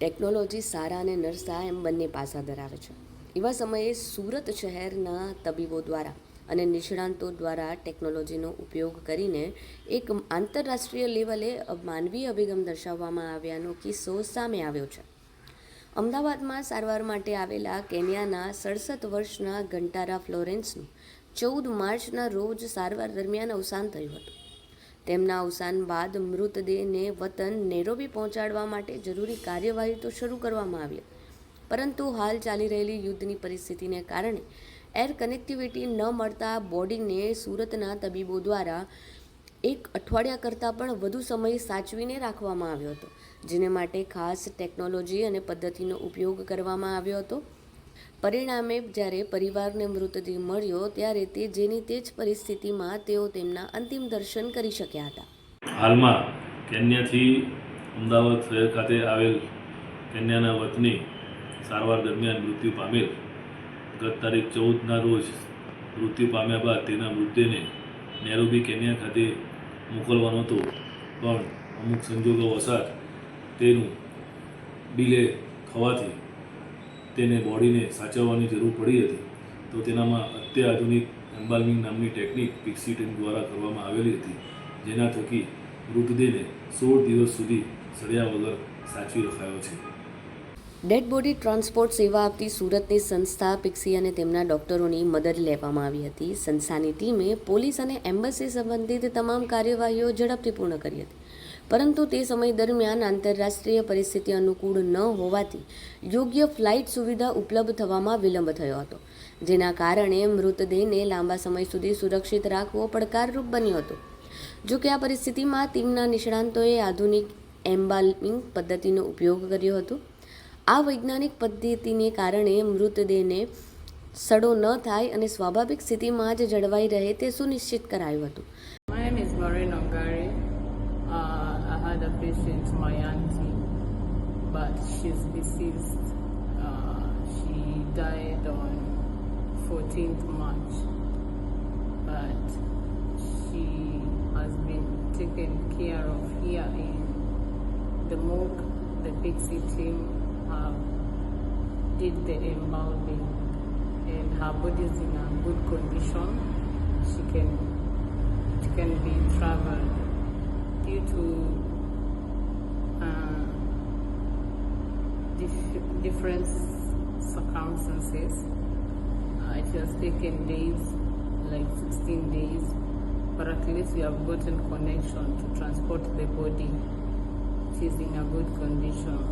Technology સારા અને નરસા એમ બંને પાસા ધરાવે છે. એવા સમયે સુરત શહેરના તબીબો દ્વારા અને નિષ્ણાંતો દ્વારા ટેકનોલોજીનો ઉપયોગ કરીને એક આંતરરાષ્ટ્રીય લેવલે માનવીય અભિગમ દર્શાવવામાં આવ્યાનો કિસ્સો સામે આવ્યો છે. અમદાવાદમાં સારવાર માટે આવેલા કેન્યાના 67 વર્ષના ઘંટારા ફ્લોરેન્સનું 14 માર્ચના રોજ સારવાર દરમિયાન અવસાન થયું હતું. તેમના અવસાન બાદ મૃતદેહને વતન નેરોબી પહોંચાડવા માટે જરૂરી કાર્યવાહી તો શરૂ કરવામાં આવી, પરંતુ હાલ ચાલી રહેલી યુદ્ધની પરિસ્થિતિને કારણે એર કનેક્ટિવિટી ન મળતા બોડીને સુરતના તબીબો દ્વારા 1 અઠવાડિયા કરતાં પણ વધુ સમય સાચવીને રાખવામાં આવ્યો હતો, જેને માટે ખાસ ટેકનોલોજી અને પદ્ધતિનો ઉપયોગ કરવામાં આવ્યો હતો. પરિણામે જ્યારે પરિવારને મૃતદેહ મળ્યો ત્યારે તે જેની તે જ પરિસ્થિતિમાં તેઓ તેમના અંતિમ દર્શન કરી શક્યા હતા. હાલમાં કેન્યાથી અમદાવાદ શહેર ખાતે આવેલ કેન્યાના વતની સારવાર દરમિયાન મૃત્યુ પામેલ ગત તારીખ 14ના રોજ મૃત્યુ પામ્યા બાદ તેના મૃતદેહને નેરોબી કેન્યા ખાતે મોકલવાનો હતો, પણ અમુક સંજોગો વસાત તેનું ડિલે થવાથી તેને બોડીને સાચવવાની જરૂર પડી હતી. તો તેનામાં અત્યાધુનિક એમ્બાલ્મિંગ નામની ટેકનિક પિક્સી ટીમ દ્વારા કરવામાં આવેલી હતી, જેના થકી મૃતદેહને 16 દિવસ સુધી સળિયા વગર સાચવી રખાયો છે. ડેડ બોડી ટ્રાન્સપોર્ટ સેવા આપતી સુરતની સંસ્થા પિક્સી અને તેમના ડોક્ટરોની મદદ લેવામાં આવી હતી. સંસ્થાની ટીમે પોલીસ અને એમ્બસી સંબંધિત તમામ કાર્યવાહીઓ ઝડપથી પૂર્ણ કરી હતી, પરંતુ તે સમય દરમિયાન આંતરરાષ્ટ્રીય પરિસ્થિતિ અનુકૂળ ન હોવાથી યોગ્ય ફ્લાઇટ સુવિધા ઉપલબ્ધ થવામાં વિલંબ થયો હતો, જેના કારણે મૃતદેહને લાંબા સમય સુધી સુરક્ષિત રાખવો પડકારરૂપ બન્યો હતો. જોકે આ પરિસ્થિતિમાં ટીમના નિષ્ણાંતોએ આધુનિક એમ્બાલ્મિંગ પદ્ધતિનો ઉપયોગ કર્યો હતો. આ વૈજ્ઞાનિક પદ્ધતિને કારણે મૃતદેહને સડો ન થાય અને સ્વાભાવિક સ્થિતિમાં જ જળવાઈ રહે તે સુનિશ્ચિત કરાયું હતું. My name is Maureen Ongari. I had a patient, my auntie, but she's deceased. She died on 14th March, but she has been taken care of here in the morgue. The Pixie team did the embalming and her body is in a good condition. She can be traveled due to different circumstances. It has taken days, like 16 days, but at least we have gotten connection to transport the body. She's in a good condition.